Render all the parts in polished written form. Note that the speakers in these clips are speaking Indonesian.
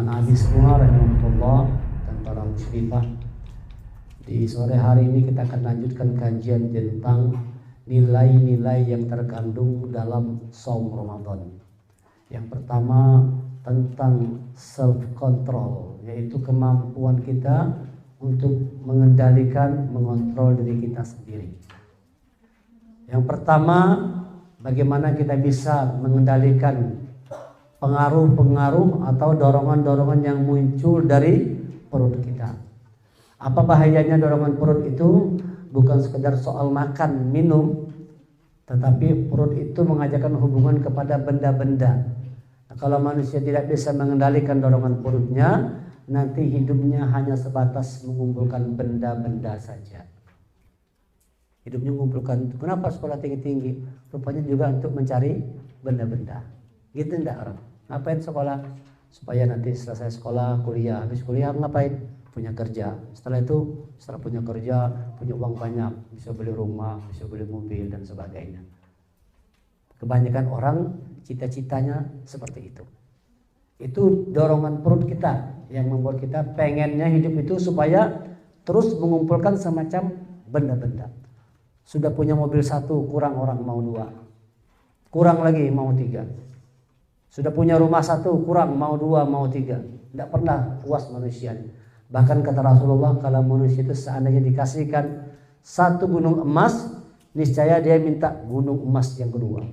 anak-anak semua rahimahullah dan para musyrifah. Di sore hari ini kita akan lanjutkan kajian tentang nilai-nilai yang terkandung dalam saum Ramadan. Yang pertama tentang self control, yaitu kemampuan kita untuk mengendalikan, mengontrol diri kita sendiri. Yang pertama, bagaimana kita bisa mengendalikan pengaruh-pengaruh atau dorongan-dorongan yang muncul dari perut kita. Apa bahayanya dorongan perut itu? Bukan sekedar soal makan, minum, tetapi perut itu mengajarkan hubungan kepada benda-benda. Nah, kalau manusia tidak bisa mengendalikan dorongan perutnya, nanti hidupnya hanya sebatas mengumpulkan benda-benda saja. Hidupnya mengumpulkan, kenapa sekolah tinggi-tinggi? Rupanya juga untuk mencari benda-benda. Gitu enggak orang? Ngapain sekolah? Supaya nanti selesai sekolah, kuliah. Habis kuliah ngapain? Punya kerja. Setelah punya kerja, punya uang banyak, bisa beli rumah, bisa beli mobil dan sebagainya. Kebanyakan orang cita-citanya seperti itu. Itu dorongan perut kita yang membuat kita pengennya hidup itu supaya terus mengumpulkan semacam benda-benda. Sudah punya mobil 1, kurang orang mau 2. Kurang lagi mau 3. Sudah punya rumah 1, kurang mau 2, mau 3. Tidak pernah puas manusia. Bahkan kata Rasulullah, kalau manusia itu seandainya dikasihkan 1 gunung emas, niscaya dia minta gunung emas yang kedua.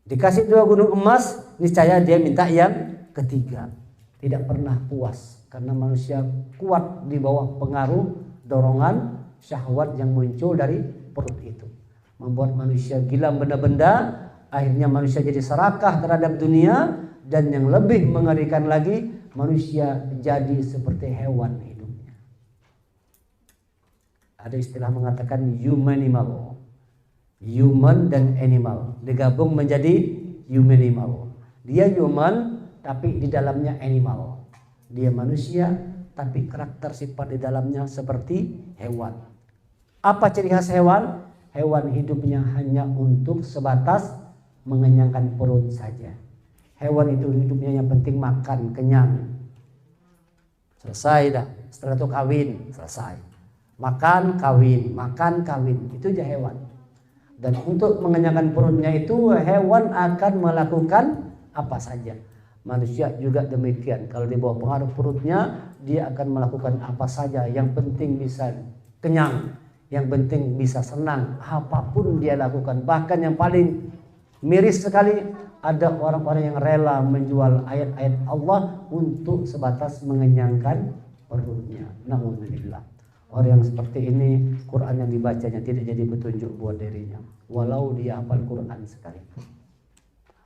Dikasih 2 gunung emas, niscaya dia minta yang ketiga. Tidak pernah puas karena manusia kuat di bawah pengaruh dorongan syahwat yang muncul dari perut itu. Membuat manusia gila benda-benda, akhirnya manusia jadi serakah terhadap dunia, dan yang lebih mengerikan lagi, manusia jadi seperti hewan hidupnya. Ada istilah mengatakan humanimal. Human dan animal digabung menjadi humanimal. Dia human tapi di dalamnya animal. Dia manusia tapi karakter sifat di dalamnya seperti hewan. Apa ciri khas hewan? Hewan hidupnya hanya untuk sebatas mengenyangkan perut saja. Hewan itu hidupnya yang penting makan, kenyang. Selesai dah. Setelah itu kawin, selesai. Makan, kawin, makan, kawin. Itu aja hewan. Dan untuk mengenyangkan perutnya itu hewan akan melakukan apa saja. Manusia juga demikian. Kalau di bawah pengaruh perutnya, dia akan melakukan apa saja. Yang penting bisa kenyang. Yang penting bisa senang. Apapun dia lakukan. Bahkan yang paling miris sekali, ada orang-orang yang rela menjual ayat-ayat Allah untuk sebatas mengenyangkan perutnya. Alhamdulillah. Orang yang seperti ini, Quran yang dibacanya tidak jadi petunjuk buat dirinya. Walau dia hafal Quran sekalipun.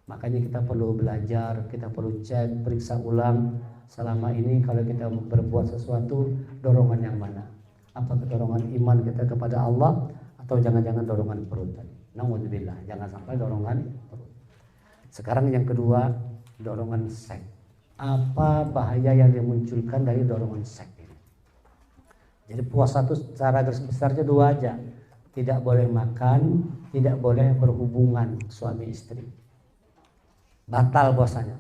Makanya kita perlu belajar, kita perlu cek, periksa ulang. Selama ini kalau kita berbuat sesuatu, dorongan yang mana? Apakah dorongan iman kita kepada Allah atau jangan-jangan dorongan perut tadi? Alhamdulillah, jangan sampai dorongan perut. Sekarang yang kedua, dorongan seks. Apa bahaya yang dimunculkan dari dorongan seks ini? Jadi puasa itu secara garis besarnya 2 aja. Tidak boleh makan, tidak boleh berhubungan suami istri. Batal puasanya.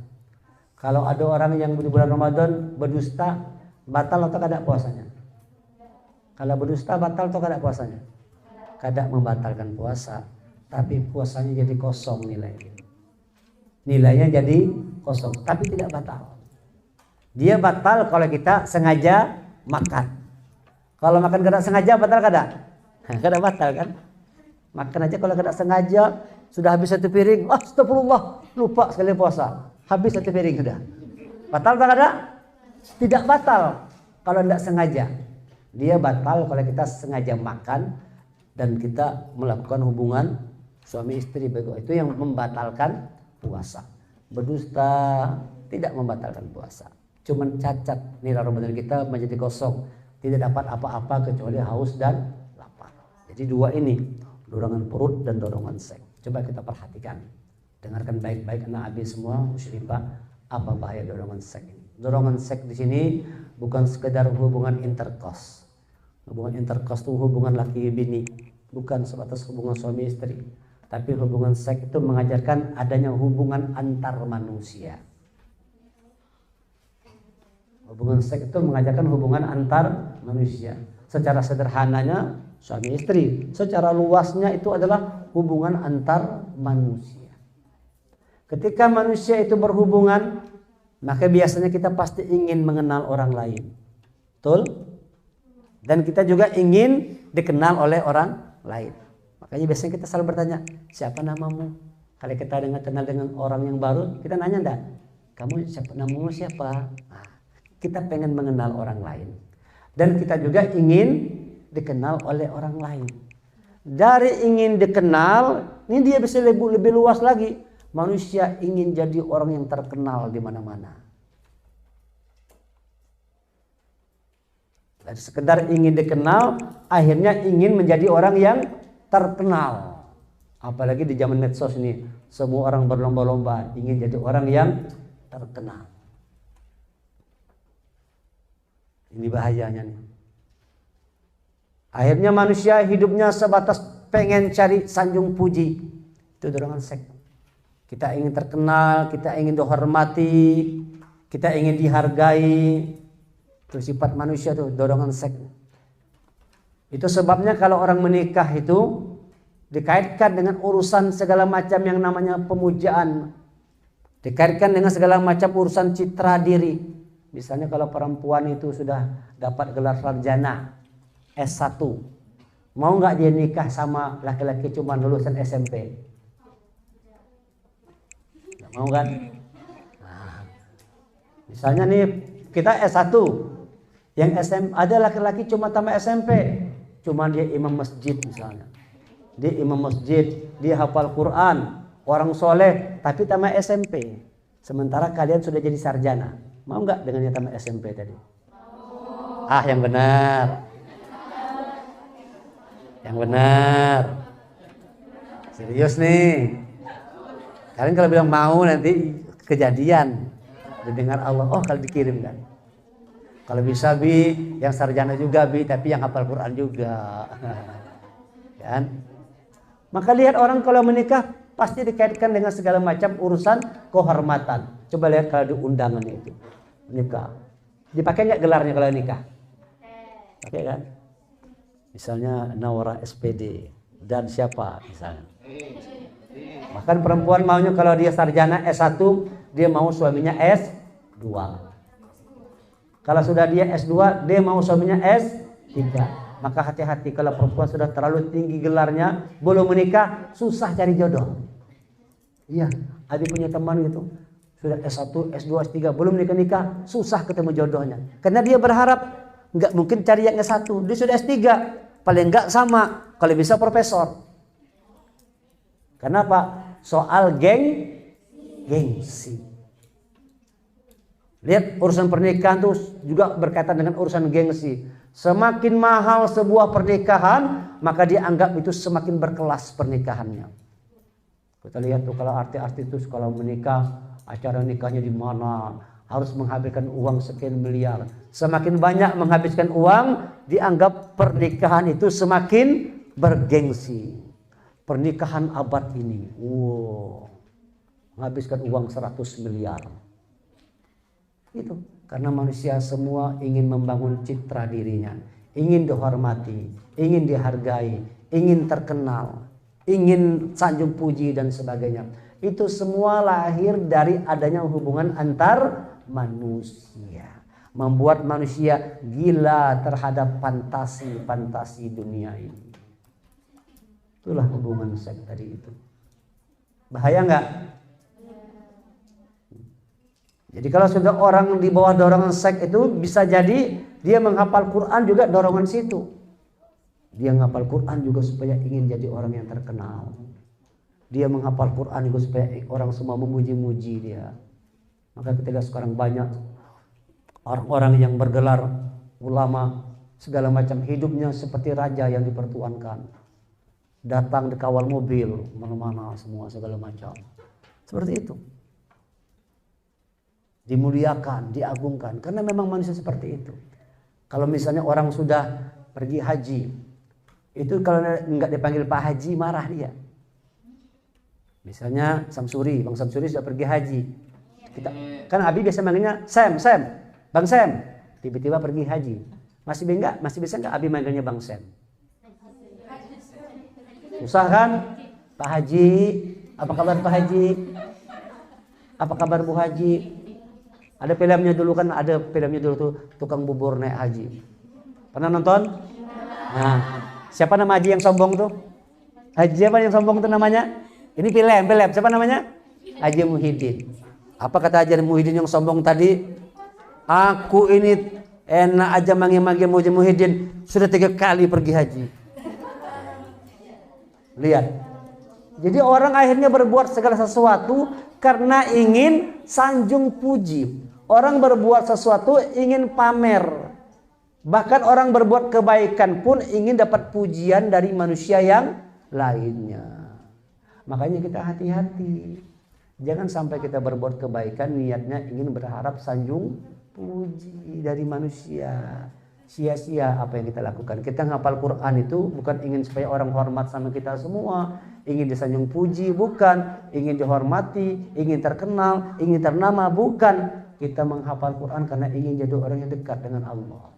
Kalau ada orang yang di bulan Ramadan berdusta, batal atau kada puasanya? Kalau berdusta batal atau kada puasanya? Kada membatalkan puasa, tapi puasanya jadi kosong nilainya. Nilainya jadi kosong, tapi tidak batal. Dia batal kalau kita sengaja makan. Kalau makan kada sengaja batal kada? Kada batal kan? Makan aja kalau kada sengaja, sudah habis 1 piring, astagfirullah, lupa sekali puasa. Habis 1 piring sudah. Batal atau kada? Tidak batal kalau tidak sengaja. Dia batal kalau kita sengaja makan dan kita melakukan hubungan suami istri. Itu yang membatalkan puasa. Berdusta tidak membatalkan puasa. Cuman cacat nilai Ramadan kita menjadi kosong. Tidak dapat apa-apa kecuali haus dan lapar. Jadi 2 ini, dorongan perut dan dorongan seks. Coba kita perhatikan. Dengarkan baik-baik anak abi semua, musyrifah, apa bahaya dorongan seks ini. Dorongan seks di sini bukan sekedar hubungan interkos. Hubungan interkos itu hubungan laki bini, bukan sebatas hubungan suami istri. Tapi hubungan seks itu mengajarkan adanya hubungan antar manusia. Hubungan seks itu mengajarkan hubungan antar manusia. Secara sederhananya suami istri, secara luasnya itu adalah hubungan antar manusia. Ketika manusia itu berhubungan, maka biasanya kita pasti ingin mengenal orang lain. Betul? Dan kita juga ingin dikenal oleh orang lain. Makanya biasanya kita selalu bertanya, siapa namamu? Kalau kita kenal dengan orang yang baru, kita nanya enggak? Kamu siapa, namamu siapa? Nah, kita pengen mengenal orang lain. Dan kita juga ingin dikenal oleh orang lain. Dari ingin dikenal, ini dia bisa lebih luas lagi. Manusia ingin jadi orang yang terkenal di mana-mana. Dari sekedar ingin dikenal, akhirnya ingin menjadi orang yang terkenal. Apalagi di zaman medsos ini, semua orang berlomba-lomba ingin jadi orang yang terkenal. Ini bahayanya nih. Akhirnya manusia hidupnya sebatas pengen cari sanjung puji. Itu dorongan seks. Kita ingin terkenal, kita ingin dihormati, kita ingin dihargai. Itu sifat manusia tuh, dorongan seks. Itu sebabnya kalau orang menikah itu dikaitkan dengan urusan segala macam yang namanya pemujaan. Dikaitkan dengan segala macam urusan citra diri. Misalnya kalau perempuan itu sudah dapat gelar sarjana S1, mau nggak dia nikah sama laki-laki cuma lulusan SMP? Nggak mau kan? Nah, misalnya nih kita S1, yang SM, ada laki-laki cuma tamat SMP, cuma dia imam masjid misalnya. Dia imam masjid, dia hafal Quran, orang soleh, tapi tamat SMP. Sementara kalian sudah jadi sarjana. Mau nggak dengan yang tamat SMP tadi? Ah, yang benar. Yang benar. Serius nih. Kalian kalau bilang mau nanti kejadian. Didengar Allah, oh kalau dikirimkan. Kalau bisa Bi, yang sarjana juga Bi, tapi yang hafal Quran juga. Kan? Maka lihat orang kalau menikah pasti dikaitkan dengan segala macam urusan kehormatan. Coba lihat kalau di undangannya itu. Nikah. Dipakai nggak gelarnya kalau nikah? Pakai kan? Misalnya Naura SPD dan siapa misalnya. Bahkan perempuan maunya kalau dia sarjana S1, dia mau suaminya S2. Kalau sudah dia S2, dia mau suaminya S3. Maka hati-hati kalau perempuan sudah terlalu tinggi gelarnya, belum menikah, susah cari jodoh. Iya, Abi punya teman gitu. Sudah S1, S2, S3, belum nikah-nikah, susah ketemu jodohnya. Karena dia berharap nggak mungkin cari yang S1, dia sudah S3, paling nggak sama, kalau bisa profesor. Kenapa? Soal gengsi. Lihat urusan pernikahan tuh juga berkaitan dengan urusan gengsi. Semakin mahal sebuah pernikahan, maka dia anggap itu semakin berkelas pernikahannya. Kita lihat tuh kalau artis-artis itu kalau menikah, acara nikahnya di mana, harus menghabiskan uang sekian miliar. Semakin banyak menghabiskan uang, dianggap pernikahan itu semakin bergengsi. Pernikahan abad ini, wow, menghabiskan uang 100 miliar. Itu karena manusia semua ingin membangun citra dirinya, ingin dihormati, ingin dihargai, ingin terkenal, ingin sanjung puji dan sebagainya. Itu semua lahir dari adanya hubungan antar manusia. Membuat manusia gila terhadap fantasi-fantasi dunia ini. Itulah hubungan seks tadi itu. Bahaya nggak? Jadi kalau sudah orang di bawah dorongan seks itu bisa jadi dia menghafal Quran juga dorongan situ. Dia menghafal Quran juga supaya ingin jadi orang yang terkenal. Dia menghafal Quran juga supaya orang semua memuji-muji dia. Maka ketika sekarang banyak orang-orang yang bergelar ulama, segala macam hidupnya seperti raja yang dipertuankan. Datang dikawal mobil, mana-mana semua segala macam. Seperti itu. Dimuliakan, diagungkan. Karena memang manusia seperti itu. Kalau misalnya orang sudah pergi haji, itu kalau nggak dipanggil Pak Haji marah dia. Misalnya Samsuri, Bang Samsuri sudah pergi haji. Kita, kan Abi biasa manggilnya Sam. Bang Sam, tiba-tiba pergi haji. Masih bisa nggak Abi manggilnya Bang Sam? Susah kan? Pak Haji, apa kabar Pak Haji? Apa kabar Bu Haji? Ada filmnya dulu kan, ada filmnya dulu tuh, tukang bubur naik haji. Pernah nonton? Nah, siapa nama haji yang sombong tuh? Haji apa yang sombong tuh namanya? Ini film. Siapa namanya? Haji Muhyiddin. Apa kata Haji Muhyiddin yang sombong tadi? Aku ini enak aja manggil-manggil Haji Muhyiddin, sudah 3 kali pergi haji. Lihat. Jadi orang akhirnya berbuat segala sesuatu karena ingin sanjung puji. Orang berbuat sesuatu ingin pamer. Bahkan orang berbuat kebaikan pun ingin dapat pujian dari manusia yang lainnya. Makanya kita hati-hati. Jangan sampai kita berbuat kebaikan niatnya ingin berharap sanjung puji dari manusia. Sia-sia apa yang kita lakukan. Kita ngapal Quran itu bukan ingin supaya orang hormat sama kita semua, ingin disanjung puji, bukan, ingin dihormati, ingin terkenal, ingin ternama, bukan. Kita menghafal Quran karena ingin jadi orang yang dekat dengan Allah.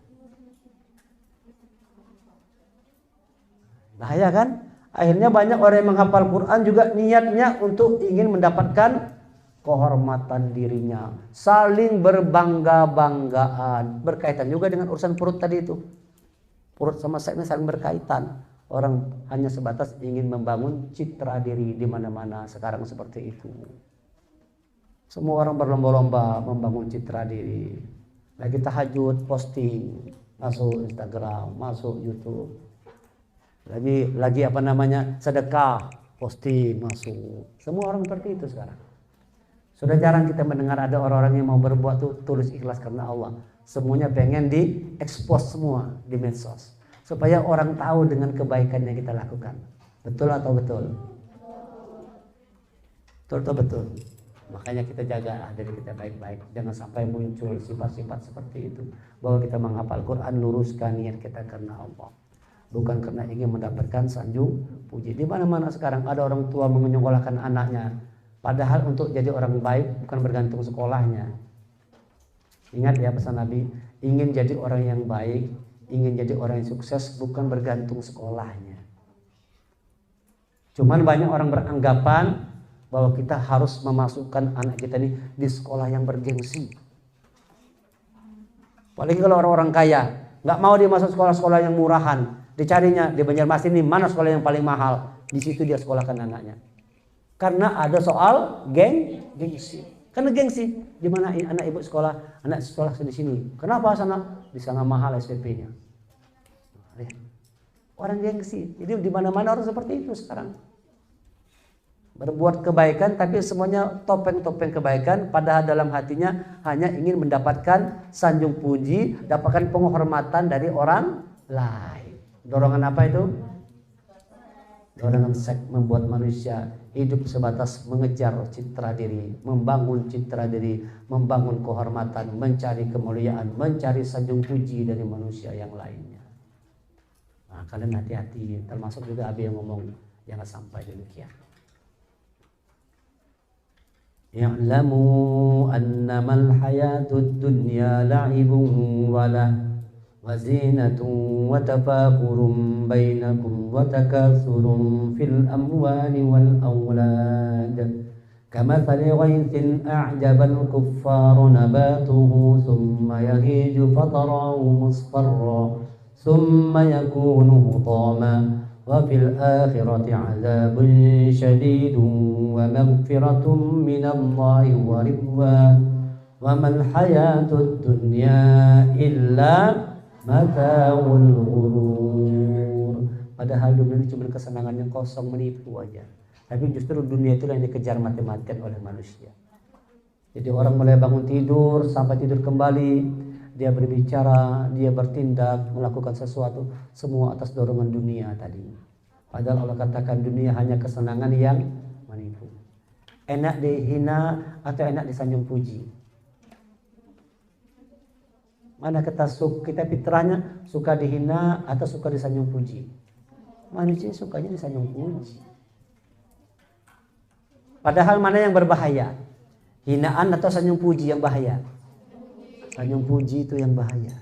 Bahaya kan? Akhirnya banyak orang yang menghafal Quran juga niatnya untuk ingin mendapatkan kehormatan dirinya, saling berbangga-banggaan, berkaitan juga dengan urusan perut tadi itu. Perut sama seks ini saling berkaitan. Orang hanya sebatas ingin membangun citra diri di mana-mana sekarang seperti itu. Semua orang berlomba-lomba membangun citra diri. Lagi tahajud posting, masuk Instagram, masuk YouTube. Lagi apa namanya? Sedekah, posting, masuk. Semua orang seperti itu sekarang. Sudah jarang kita mendengar ada orang-orang yang mau berbuat tuh tulus ikhlas karena Allah. Semuanya pengen di-expose semua di medsos. Supaya orang tahu dengan kebaikan yang kita lakukan. Betul atau betul? Betul atau betul? Makanya kita jaga diri kita baik-baik. Jangan sampai muncul sifat-sifat seperti itu. Bahwa kita menghafal Quran, luruskan niat kita karena Allah. Bukan karena ingin mendapatkan sanjung puji. Di mana-mana sekarang ada orang tua menyekolahkan anaknya. Padahal untuk jadi orang baik bukan bergantung sekolahnya. Ingat ya pesan Nabi, ingin jadi orang yang baik, ingin jadi orang yang sukses bukan bergantung sekolahnya. Cuman banyak orang beranggapan bahwa kita harus memasukkan anak kita ini di sekolah yang bergengsi. Apalagi kalau orang-orang kaya, nggak mau dia masuk sekolah-sekolah yang murahan. Dicarinya di Banjarmasin ini mana sekolah yang paling mahal. Di situ dia sekolahkan anaknya. Karena ada soal gengsi. Karena gengsi. Di mana anak ibu sekolah, anak sekolah di sini. Kenapa sana? Di sana mahal SPP-nya. Orang gengsi. Jadi di mana-mana orang seperti itu sekarang. Berbuat kebaikan tapi semuanya topeng-topeng kebaikan, padahal dalam hatinya hanya ingin mendapatkan sanjung puji, dapatkan penghormatan dari orang lain. Dorongan apa itu? Dorongan seks membuat manusia hidup sebatas mengejar citra diri, membangun citra diri, membangun kehormatan, mencari kemuliaan, mencari sanjung puji dari manusia yang lainnya. Nah, kalian hati-hati, termasuk juga Abi yang ngomong, jangan sampai demikian. Ya'lamu annamal hayatud dunya la'ibun wa zinatun wa tafakurun bainakum wa takasurun fil amwali wal awlad kamathali ghaythin a'jabal kuffara nabatuhu thumma yahiju fatarahu musfarra thumma yakunu hutama wa fil akhirati 'adzabun syadidun wa maghfiratun minallahi wa ridwan wa mal hayatud dunya illa mata'ul ghurur. Padahal dunia ini cuma kesenangan yang kosong, menipu aja. Tapi justru dunia itulah yang dikejar mati-matian oleh manusia. Jadi orang mulai bangun tidur sampai tidur kembali, dia berbicara, dia bertindak, melakukan sesuatu, semua atas dorongan dunia tadi. Padahal Allah katakan dunia hanya kesenangan yang menipu. Enak dihina atau enak disanjung puji? Mana kita fitrahnya suka dihina atau suka disanjung puji? Manusia sukanya disanjung puji. Padahal mana yang berbahaya? Hinaan atau sanjung puji yang bahaya? Sanjung puji itu yang bahaya.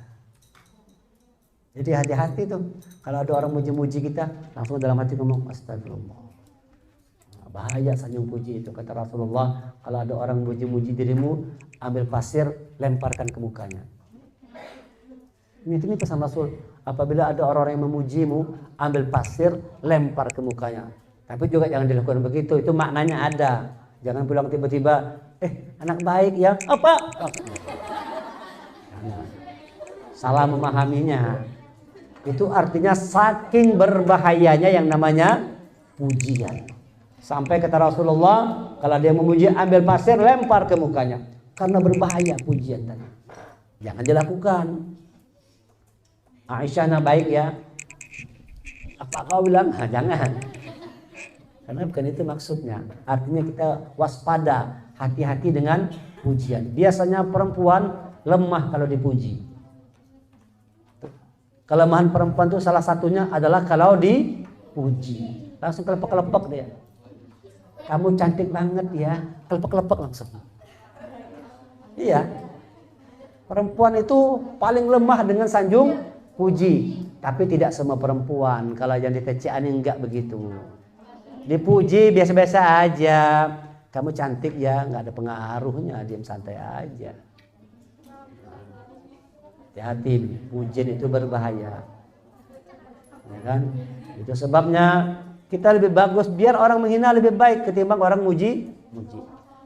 Jadi hati-hati tuh. Kalau ada orang muji-muji kita, langsung dalam hati ngomong astagfirullah. Nah, bahaya sanjung puji itu. Kata Rasulullah, kalau ada orang muji-muji dirimu, ambil pasir, lemparkan ke mukanya. Ini pesan Rasul. Apabila ada orang-orang yang memujimu, ambil pasir, lempar ke mukanya. Tapi juga jangan dilakukan begitu. Itu maknanya ada. Jangan pulang tiba-tiba, anak baik ya. Apa? Salah memahaminya. Itu artinya saking berbahayanya yang namanya pujian. Sampai kata Rasulullah, kalau dia memuji ambil pasir lempar ke mukanya. Karena berbahaya pujian tadi. Jangan dilakukan. Aisyah anak baik ya. Apa kau bilang? Jangan. Karena bukan itu maksudnya. Artinya kita waspada, hati-hati dengan pujian. Biasanya perempuan lemah kalau dipuji. Kelemahan perempuan itu salah satunya adalah kalau dipuji. Langsung kelepek-kelepek dia. Kamu cantik banget ya. Kelepek-kelepek langsung. Iya. Perempuan itu paling lemah dengan sanjung puji. Tapi tidak semua perempuan. Kalau yang diteciani enggak begitu. Dipuji biasa-biasa aja. Kamu cantik ya, nggak ada pengaruhnya, diam santai aja. Hati-hati, pujian itu berbahaya. Ya kan? Itu sebabnya kita lebih bagus biar orang menghina lebih baik ketimbang orang muji.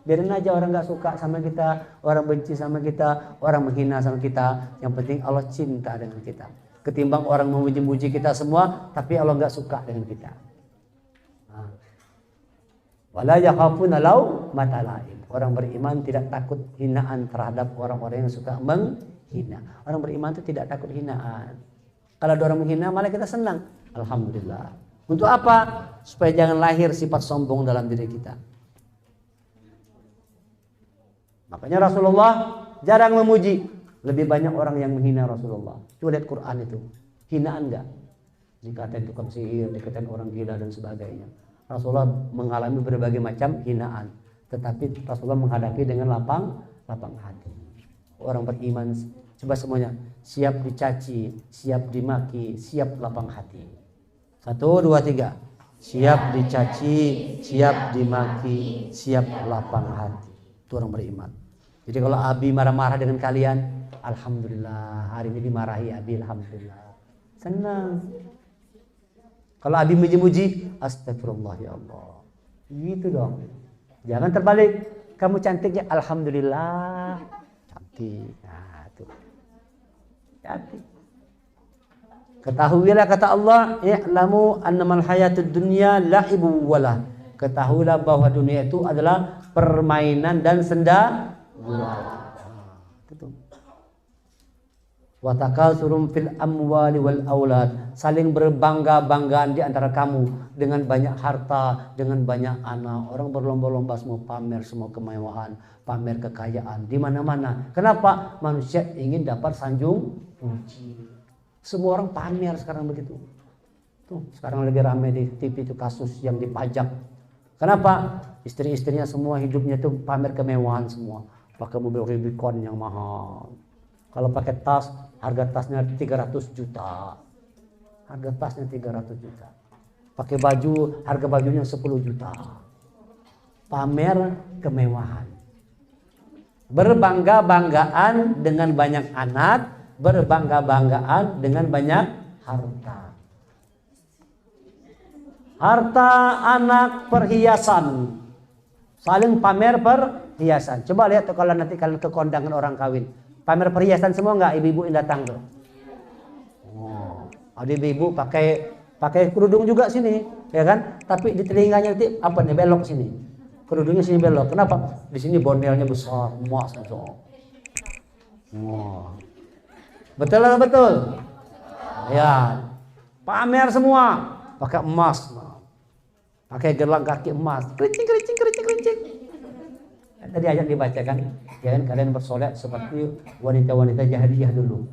Biarin aja orang nggak suka sama kita, orang benci sama kita, orang menghina sama kita. Yang penting Allah cinta dengan kita. Ketimbang orang memuji-muji kita semua, tapi Allah nggak suka dengan kita. Wala yakhafuna laumata laim. Orang beriman tidak takut hinaan terhadap orang-orang yang suka menghina. Orang beriman itu tidak takut hinaan. Kalau ada orang menghina malah kita senang. Alhamdulillah. Untuk apa? Supaya jangan lahir sifat sombong dalam diri kita. Makanya Rasulullah jarang memuji. Lebih banyak orang yang menghina Rasulullah. Coba lihat Quran itu. Hinaan enggak? Dikatain tukang sihir, dikatain orang gila dan sebagainya. Rasulullah mengalami berbagai macam hinaan, tetapi Rasulullah menghadapi dengan lapang hati. Orang beriman coba semuanya siap dicaci, siap dimaki, siap lapang hati. 1, 2, 3. Siap dicaci, siap dimaki, siap lapang hati. Itu orang beriman. Jadi kalau Abi marah-marah dengan kalian, alhamdulillah hari ini dimarahi Abi, alhamdulillah. Senang. Kalau Abi muji-muji, astagfirullah ya Allah. Gitu dong. Jangan terbalik. Kamu cantiknya, alhamdulillah. Cantik. Nah, itu. Cantik. Ketahuilah kata Allah, i'lamu annamal hayatud dunya la'ibu walah. Ketahuilah bahwa dunia itu adalah permainan dan senda gurau. Itu. Wa takasurum fil amwali wal aulad. Saling berbangga-banggaan di antara kamu dengan banyak harta, dengan banyak anak. Orang berlomba-lomba semua pamer semua kemewahan, pamer kekayaan di mana-mana. Kenapa? Manusia ingin dapat sanjung puji. Semua orang pamer sekarang begitu. Tuh, sekarang lagi ramai di TV itu kasus yang dipajak. Kenapa? Istri-istrinya semua hidupnya itu pamer kemewahan semua. Pakai mobil Rubicon yang mahal. Kalau pakai tas, harga tasnya 300 juta. Harga tasnya 300 juta. Pakai baju, harga bajunya 10 juta. Pamer kemewahan. Berbangga-banggaan dengan banyak anak, berbangga-banggaan dengan banyak harta. Harta, anak, perhiasan. Saling pamer perhiasan. Coba lihat tuh kalau nanti kalian ke kondangan orang kawin. Pamer perhiasan semua nggak ibu-ibu yang datang tuh? Oh, ada ibu-ibu pakai kerudung juga sini, ya kan? Tapi di telinganya itu apa nih belok sini? Kerudungnya sini belok. Kenapa? Di sini bondelnya besar, emas itu. Oh. Betul atau betul? Ya, pamer semua, pakai emas, pakai gelang kaki emas, kerincing. Tadi ayat dibacakan, jangan kalian bersolek seperti wanita-wanita jahiliyah dulu.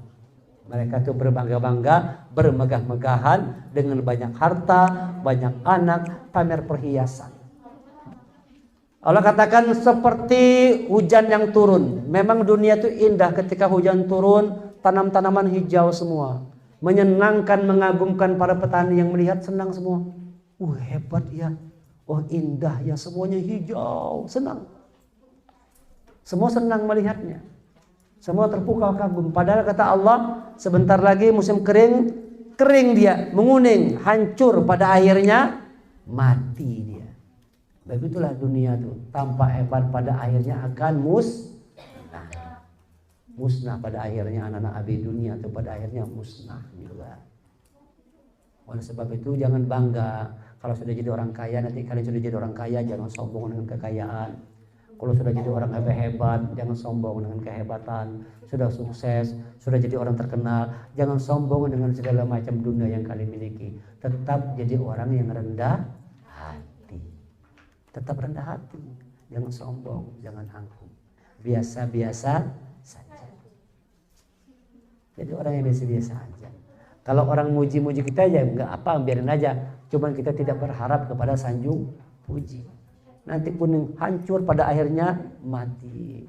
Mereka tuh berbangga-bangga, bermegah-megahan dengan banyak harta, banyak anak, pamer perhiasan. Allah katakan seperti hujan yang turun. Memang dunia itu indah ketika hujan turun, tanam-tanaman hijau semua. Menyenangkan, mengagumkan para petani yang melihat, senang semua. Hebat ya. Indah ya, semuanya hijau, senang. Semua senang melihatnya. Semua terpukau kagum. Padahal kata Allah, sebentar lagi musim kering dia, menguning, hancur, pada akhirnya mati dia. Begitulah dunia tuh, tampak hebat pada akhirnya akan musnah pada akhirnya. Anak-anak abdi dunia itu pada akhirnya musnah juga. Oleh sebab itu jangan bangga kalau sudah jadi orang kaya. Nanti kalian sudah jadi orang kaya, jangan sombong dengan kekayaan. Kalau sudah jadi orang hebat, jangan sombong dengan kehebatan. Sudah sukses, sudah jadi orang terkenal, jangan sombong dengan segala macam dunia yang kalian miliki. Tetap jadi orang yang rendah hati. Tetap rendah hati, jangan sombong, jangan angkuh. Biasa-biasa saja. Jadi orang yang biasa-biasa aja. Kalau orang muji-muji kita ya enggak apa, biarin aja. Cuman kita tidak berharap kepada sanjung puji. Nanti pun hancur, pada akhirnya mati.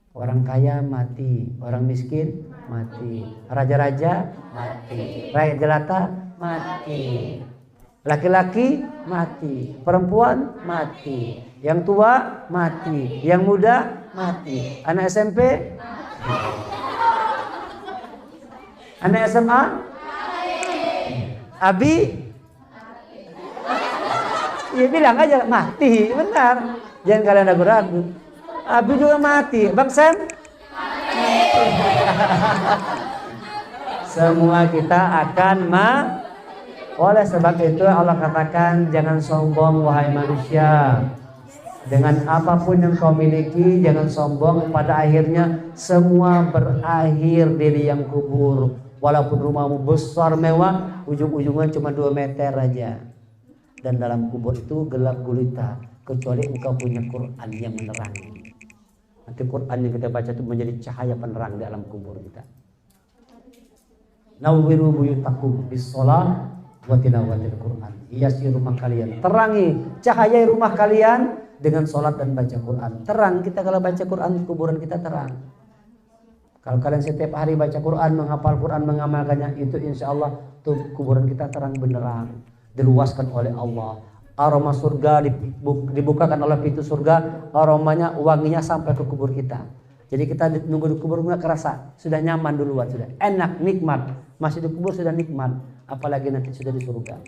Orang kaya mati, orang miskin mati, raja-raja mati, rakyat jelata mati, laki-laki mati, perempuan mati, yang tua mati, yang muda mati, anak SMP mati. Anak SMA Abi ya bilang aja mati, benar. Jangan kalian ragu-ragu. Abi juga mati. Bang Sam mati. Semua kita akan Oleh sebab itu Allah katakan, jangan sombong wahai manusia. Dengan apapun yang kau miliki, jangan sombong. Pada akhirnya semua berakhir di liang kubur. Walaupun rumahmu besar mewah, ujung-ujungnya cuma 2 meter aja. Dan dalam kubur itu gelap gulita, kecuali engkau punya Quran yang menerangi. Nanti Quran yang kita baca itu menjadi cahaya penerang di alam kubur kita. Nawwiru buyutakum bis-shalah wa tilawatil Quran. Hiasi rumah kalian, terangi, cahayai rumah kalian dengan sholat dan baca Quran. Terang kita kalau baca Quran, kuburan kita terang. Kalau kalian setiap hari baca Quran, menghafal Quran, mengamalkannya, itu insya Allah tuh kuburan kita terang benderang. Diluaskan oleh Allah, aroma surga dibukakan oleh pintu surga, aromanya, wanginya sampai ke kubur kita. Jadi kita nunggu di kubur nggak kerasa, sudah nyaman duluan, sudah enak, nikmat. Masih di kubur sudah nikmat, apalagi nanti sudah di surga.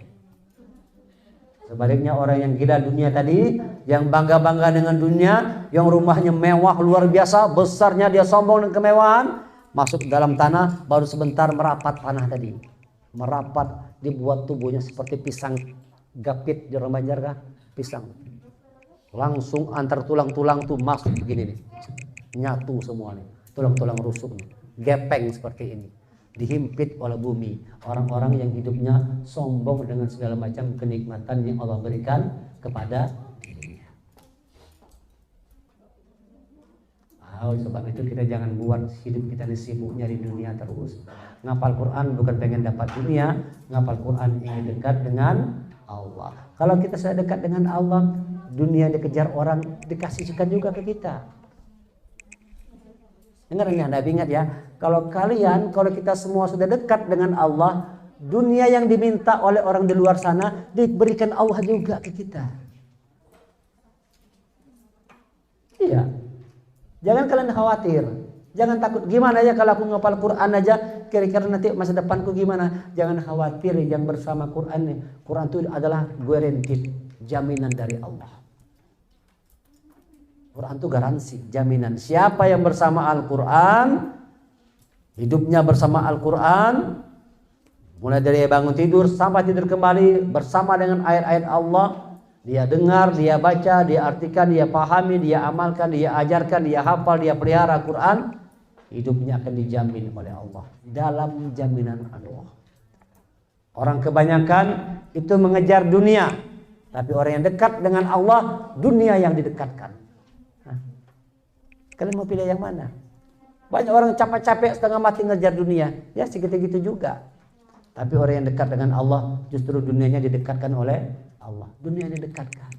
Sebaliknya orang yang gila dunia tadi, yang bangga-bangga dengan dunia, yang rumahnya mewah luar biasa, besarnya dia sombong dengan kemewahan, masuk dalam tanah baru sebentar merapat tanah tadi. Merapat, dibuat tubuhnya seperti pisang gapit di orang Banjar kah? Pisang. Langsung antar tulang-tulang tuh masuk begini nih. Nyatu semua nih. Tulang-tulang rusuk nih. Gepeng seperti ini. Dihimpit oleh bumi. Orang-orang yang hidupnya sombong dengan segala macam kenikmatan yang Allah berikan kepada dirinya. Sebab itu kita jangan buat hidup kita ini sibuk nyari dunia terus. Ngapal Quran bukan pengen dapat dunia, ngapal Quran ingin dekat dengan Allah. Kalau kita sudah dekat dengan Allah, dunia dikejar orang dikasihkan juga ke kita. Dengar ini, Anda ingat ya, kalau kita semua sudah dekat dengan Allah, dunia yang diminta oleh orang di luar sana diberikan Allah juga ke kita. Iya. Jangan kalian khawatir. Jangan takut, gimana ya kalau aku ngapal Quran aja, kira-kira nanti masa depanku gimana? Jangan khawatir, yang bersama Quran. Quran itu adalah guaranteed, jaminan dari Allah. Quran itu garansi, jaminan. Siapa yang bersama Al-Quran, hidupnya bersama Al-Quran, mulai dari bangun tidur sampai tidur kembali bersama dengan ayat-ayat Allah, dia dengar, dia baca, dia artikan, dia pahami, dia amalkan, dia ajarkan, dia hafal, dia pelihara Quran, hidupnya akan dijamin oleh Allah dalam jaminan Allah. Orang kebanyakan itu mengejar dunia, tapi orang yang dekat dengan Allah, dunia yang didekatkan. Kalian mau pilih yang mana? Banyak orang capek-capek setengah mati ngejar dunia, ya segitu-gitu juga. Tapi orang yang dekat dengan Allah, justru dunianya didekatkan oleh Allah. Dunia didekatkan.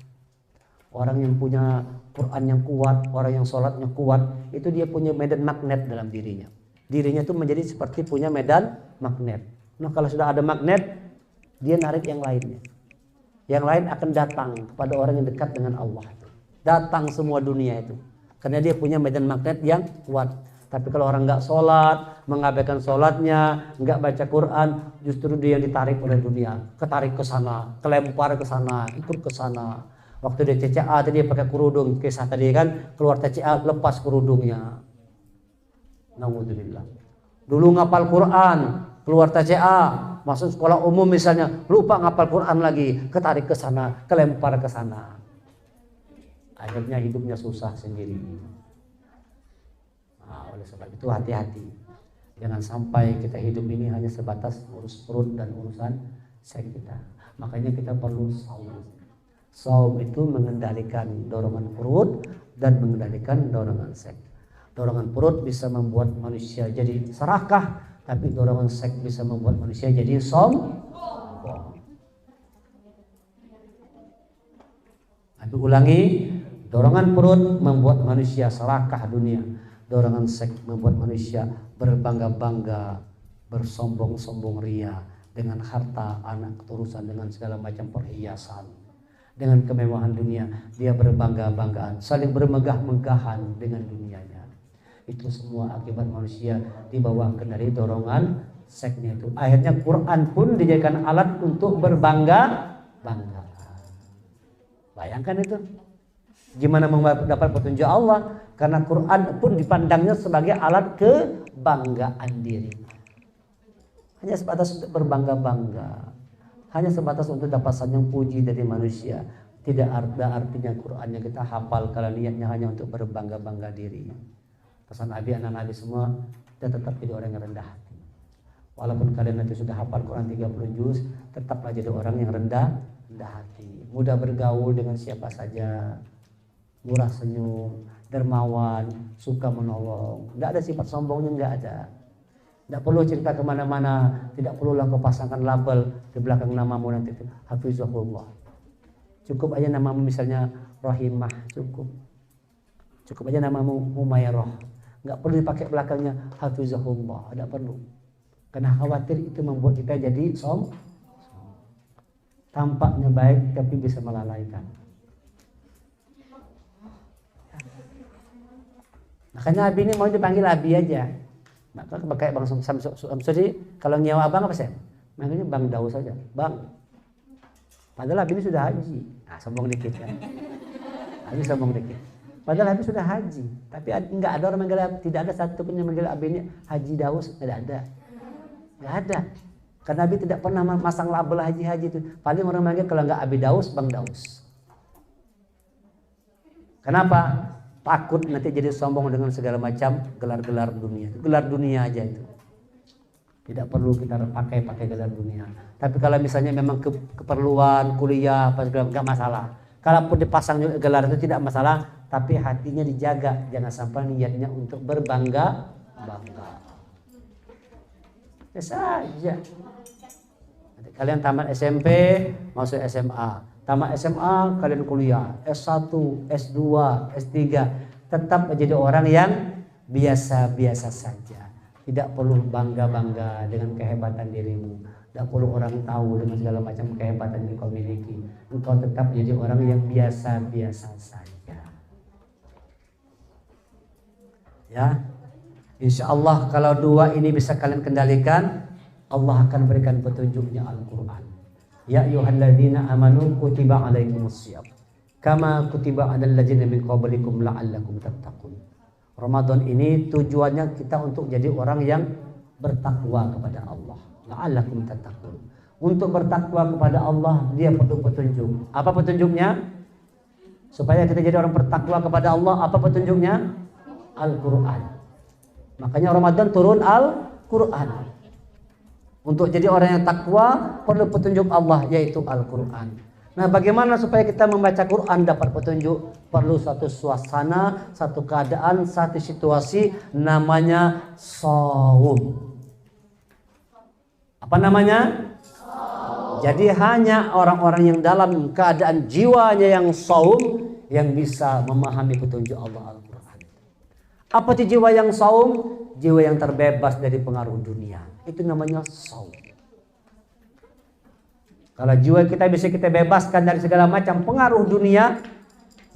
Orang yang punya Quran yang kuat, orang yang sholatnya kuat, itu dia punya medan magnet dalam dirinya. Dirinya itu menjadi seperti punya medan magnet. Nah kalau sudah ada magnet, dia narik yang lainnya. Yang lain akan datang kepada orang yang dekat dengan Allah. Datang semua dunia itu. Karena dia punya medan magnet yang kuat. Tapi kalau orang nggak sholat, mengabaikan sholatnya, nggak baca Quran, justru dia yang ditarik oleh dunia. Ketarik ke sana, kelempar ke sana, ikut ke sana. Waktu dia TCA tadi dia pakai kerudung, kisah tadi kan keluar TCA lepas kerudungnya. Naudzubillah. Dulu ngapal Quran, keluar TCA, masuk sekolah umum misalnya, lupa ngapal Quran lagi, ketarik ke sana, kelempar ke sana. Akhirnya hidupnya susah sendiri. Nah, oleh sebab itu hati-hati. Jangan sampai kita hidup ini hanya sebatas urus perut dan urusan seks kita. Makanya kita perlu saum. Saum itu mengendalikan dorongan perut dan mengendalikan dorongan seks. Dorongan perut bisa membuat manusia jadi serakah, tapi dorongan seks bisa membuat manusia jadi sombong. Aku ulangi, dorongan perut membuat manusia serakah dunia. Dorongan seks membuat manusia berbangga-bangga, bersombong-sombong ria dengan harta, anak, keturunan, dengan segala macam perhiasan. Dengan kemewahan dunia, dia berbangga-banggaan, saling bermegah-megahan dengan dunianya. Itu semua akibat manusia di bawah kendali dorongan seksnya itu. Akhirnya Quran pun dijadikan alat untuk berbangga-bangga. Bayangkan itu. Gimana mendapat petunjuk Allah? Karena Quran pun dipandangnya sebagai alat kebanggaan diri. Hanya sebatas untuk berbangga-bangga. Hanya sebatas untuk dapat sanjung puji dari manusia. Tidak ada artinya Quran yang kita hafal kalau niatnya hanya untuk berbangga-bangga diri. Pesan Nabi, anak Nabi semua, kita tetap jadi orang yang rendah hati. Walaupun kalian nanti sudah hafal Quran 30 juz, tetaplah jadi orang yang rendah hati. Mudah bergaul dengan siapa saja. Murah senyum, dermawan, suka menolong. Tidak ada sifat sombongnya, tidak ada. Tidak perlu cerita kemana-mana, tidak perlulah kau pasangkan label di belakang namamu nanti itu Hafizahullah. Cukup aja namamu misalnya Rahimah, cukup aja namamu Humairah. Nggak perlu dipakai belakangnya Hafizahullah, tidak perlu. Karena khawatir itu membuat kita jadi tampaknya baik tapi bisa melalaikan. Makanya Abi ini mau dipanggil Abi aja. Maka kayak Bang Samsudi kalau nyewa abang apa sih? Makanya Bang Daus saja, Bang. Padahal Abi ini sudah haji. Nah, sombong dikit kan. Abi sombong dikit. Padahal Abi sudah haji, tapi enggak ada orang manggil, tidak ada satu pun yang manggil Abi ini Haji Daus, tidak ada. Enggak ada. Karena Abi tidak pernah masang label haji-haji itu. Paling orang manggil kalau enggak Abi Daus, Bang Daus. Kenapa? Takut nanti jadi sombong dengan segala macam gelar-gelar dunia. Gelar dunia aja itu. Tidak perlu kita pakai gelar dunia. Tapi kalau misalnya memang keperluan kuliah apa segala enggak masalah. Kalaupun dipasang gelar itu tidak masalah, tapi hatinya dijaga, jangan sampai niatnya untuk berbangga-bangga. Ya saja. Nanti kalian tamat SMP, masuk SMA. Tamat SMA kalian kuliah S1, S2, S3, tetap menjadi orang yang biasa-biasa saja. Tidak perlu bangga-bangga dengan kehebatan dirimu. Tidak perlu orang tahu dengan segala macam kehebatan yang kau miliki. Engkau tetap menjadi orang yang biasa-biasa saja. Ya, insya Allah kalau dua ini bisa kalian kendalikan, Allah akan berikan petunjuknya Al-Quran. Ya ayyuhalladzina amanu kutiba alaikumussyiyam kama kutiba alal ladzina min qablikum la'allakum tattaqun. Ramadan ini tujuannya kita untuk jadi orang yang bertakwa kepada Allah. La'allakum tattaqun. Untuk bertakwa kepada Allah dia perlu petunjuk. Apa petunjuknya? Supaya kita jadi orang bertakwa kepada Allah, apa petunjuknya? Al-Quran. Makanya Ramadan turun Al-Quran. Untuk jadi orang yang takwa perlu petunjuk Allah, yaitu Al-Quran. Nah, bagaimana supaya kita membaca Quran dapat petunjuk? Perlu satu suasana, satu keadaan, satu situasi, namanya shaum. Apa namanya? Shaum. Jadi hanya orang-orang yang dalam keadaan jiwanya yang shaum, yang bisa memahami petunjuk Allah Al-Quran. Apa itu jiwa yang saum? Jiwa yang terbebas dari pengaruh dunia. Itu namanya saum. Kalau jiwa kita bisa kita bebaskan dari segala macam pengaruh dunia,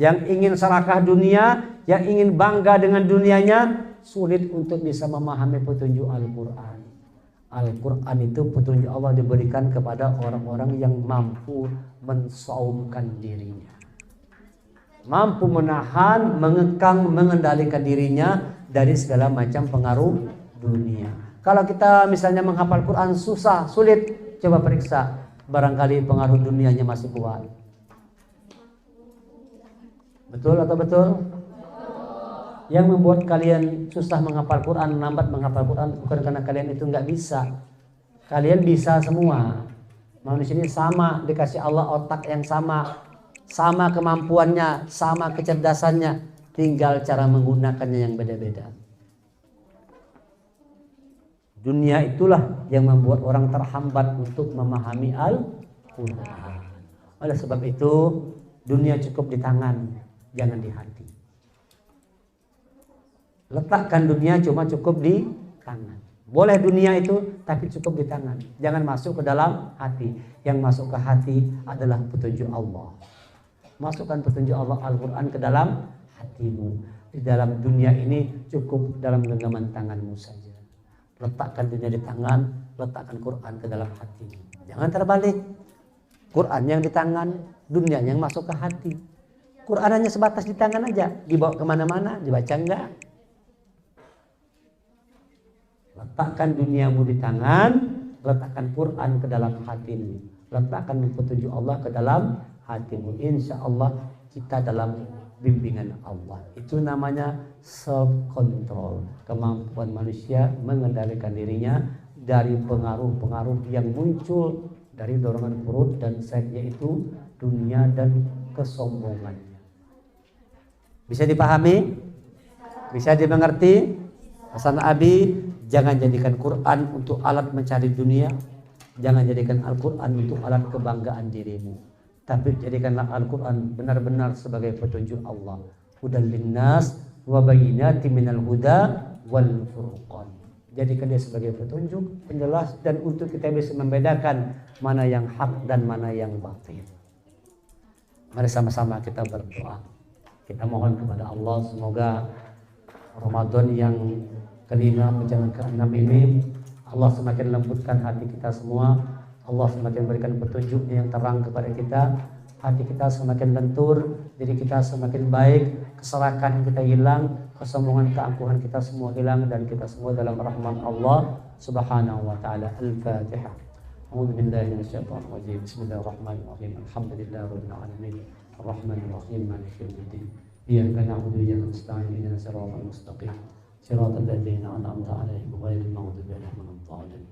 yang ingin serakah dunia, yang ingin bangga dengan dunianya, sulit untuk bisa memahami petunjuk Al-Quran. Al-Quran itu petunjuk Allah diberikan kepada orang-orang yang mampu mensaumkan dirinya, mampu menahan, mengekang, mengendalikan dirinya dari segala macam pengaruh dunia. Kalau kita misalnya menghafal Quran susah, sulit, coba periksa, barangkali pengaruh dunianya masih kuat. Betul atau betul? Yang membuat kalian susah menghafal Quran, lambat menghafal Quran, bukan karena kalian itu nggak bisa. Kalian bisa semua. Manusia ini sama, dikasih Allah otak yang sama kemampuannya, sama kecerdasannya, tinggal cara menggunakannya yang beda-beda. Dunia itulah yang membuat orang terhambat untuk memahami Al-Quran. Oleh sebab itu, dunia cukup di tangan, jangan di hati. Letakkan dunia cuma cukup di tangan. Boleh dunia itu, tapi cukup di tangan. Jangan masuk ke dalam hati. Yang masuk ke hati adalah petunjuk Allah. Masukkan petunjuk Allah Al-Quran ke dalam hatimu. Di dalam dunia ini cukup dalam genggaman tanganmu saja. Letakkan dunia di tangan, letakkan Quran ke dalam hatimu. Jangan terbalik. Quran yang di tangan, dunia yang masuk ke hati. Quran hanya sebatas di tangan aja, dibawa kemana-mana, dibaca enggak. Letakkan duniamu di tangan, letakkan Quran ke dalam hatimu, letakkan petunjuk Allah ke dalam hatimu. Insya Allah kita dalam bimbingan Allah. Itu namanya self control, kemampuan manusia mengendalikan dirinya dari pengaruh-pengaruh yang muncul dari dorongan perut dan seks, yaitu dunia dan kesombongannya. Bisa dipahami? Bisa dimengerti? Hasan Abi, jangan jadikan Quran untuk alat mencari dunia. Jangan jadikan Al-Quran untuk alat kebanggaan dirimu. Tapi jadikanlah Al-Quran benar-benar sebagai petunjuk Allah. Hudal linnas wa bayyinatin minal huda wal furqan. Jadikan dia sebagai petunjuk, penjelas, dan untuk kita bisa membedakan mana yang hak dan mana yang batil. Mari sama-sama kita berdoa. Kita mohon kepada Allah semoga Ramadan yang kelima menjelang ke-6 ini Allah semakin lembutkan hati kita semua. Allah semakin berikan petunjuknya yang terang kepada kita. Hati kita semakin lentur, diri kita semakin baik, keserakahan kita hilang, kesombongan, keangkuhan kita semua hilang, dan kita semua dalam rahmat Allah Subhanahu wa taala. Al-Fatihah. A'udzu billahi minasyaitonir rajim. Bismillahirrahmanirrahim. Alhamdulillahirabbil alamin. Arrahmanir rahim. Maliki yaumiddin. Iyyaka na'budu wa iyyaka nasta'in. Ihdinas siratal mustaqim. Siratal ladzina an'amta 'alaihim ghairil maghdubi 'alaihim waladdallin.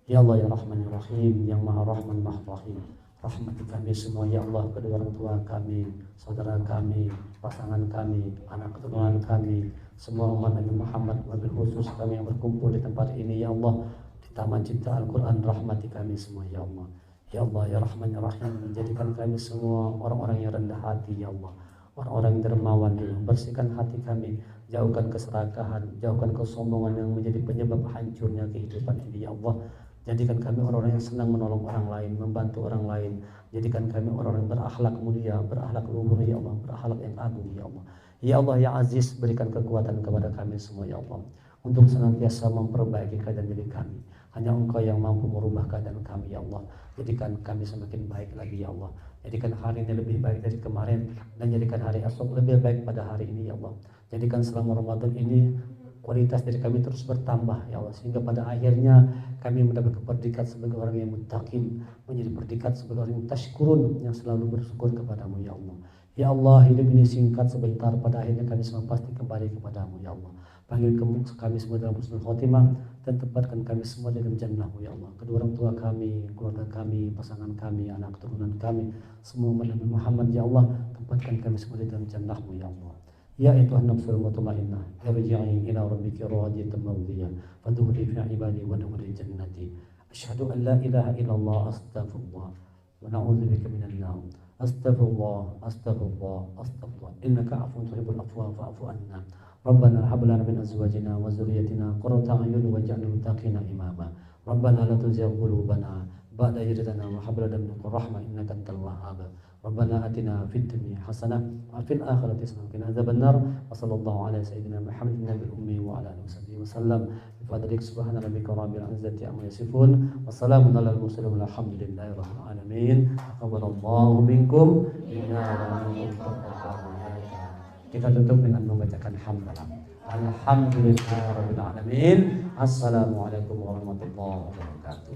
Ya Allah ya Rahman ya Rahim, yang Maha Rahman Maha Rahim, rahmati kami semua ya Allah, kedua orang tua kami, saudara kami, pasangan kami, anak keturunan kami, semua umat Nabi Muhammad, wabil khusus kami yang berkumpul di tempat ini ya Allah, di Taman Cinta Al-Quran, rahmati kami semua ya Allah. Ya Allah ya Rahman ya Rahim, menjadikan kami semua orang-orang yang rendah hati ya Allah, orang-orang yang dermawan ya Allah. Bersihkan hati kami, jauhkan keserakahan, jauhkan kesombongan yang menjadi penyebab hancurnya kehidupan ini ya Allah. Jadikan kami orang-orang yang senang menolong orang lain, membantu orang lain. Jadikan kami orang-orang yang berakhlak mulia, berakhlak luhur ya Allah, berakhlak yang agung ya Allah. Ya Allah ya Aziz, berikan kekuatan kepada kami semua ya Allah, untuk senantiasa memperbaiki keadaan diri kami. Hanya Engkau yang mampu merubah keadaan kami ya Allah. Jadikan kami semakin baik lagi ya Allah. Jadikan hari ini lebih baik dari kemarin, dan jadikan hari esok lebih baik pada hari ini ya Allah. Jadikan selama Ramadan ini kualitas dari kami terus bertambah ya Allah, sehingga pada akhirnya kami mendapat predikat sebagai orang yang muttaqin, menjadi predikat sebagai orang yang tashkurun, yang selalu bersyukur kepadamu ya Allah. Ya Allah, hidup ini singkat sebentar, pada akhirnya kami semua pasti kembali kepadamu ya Allah. Panggil kami semua dalam husnul khotimah, dan tempatkan kami semua dalam jannah-Mu ya Allah. Kedua orang tua kami, keluarga kami, pasangan kami, anak keturunan kami, semua umat Nabi Muhammad ya Allah, tempatkan kami semua di dalam jannah-Mu ya Allah. Ya ayyuhan nafsul mutmainnah, irji'i ila rabbiki radiyatan mardiyah, fadkhuli fi ibadi wa dkhuli jannati. Asyhadu an la ilaha illallah, astaghfirullah wa na'udzubika minan nar. Astaghfirullah, astaghfirullah, astaghfirullah. Innaka 'afuwun tuhibbul 'afwa fa'fu 'anna. Rabbana hab lana min azwajina wa dhurriyyatina qurrata a'yun waj'alna lil muttaqina imama. Rabbana la tuzigh qulubana ba'da idh hadaytana wa hab lana min ladunka rahmah innaka antal wahhab. Rabbana atina fid dunya hasanah wa fil akhirati hasanah wa qina adzabannar. Wa sallallahu ala sayyidina Muhammadin nabiyil ummi wa ala alihi wasallam. Bi fadlik subhana rabbika rabbil izzati amma yasifun wa salamun alal mursalin walhamdulillahi rabbil alamin. Taqabbalallahu minkum inna wa minkum. Kita tutup dengan membacakan hamdalah. Alhamdulillahirabbil alamin. Assalamualaikum warahmatullahi wabarakatuh.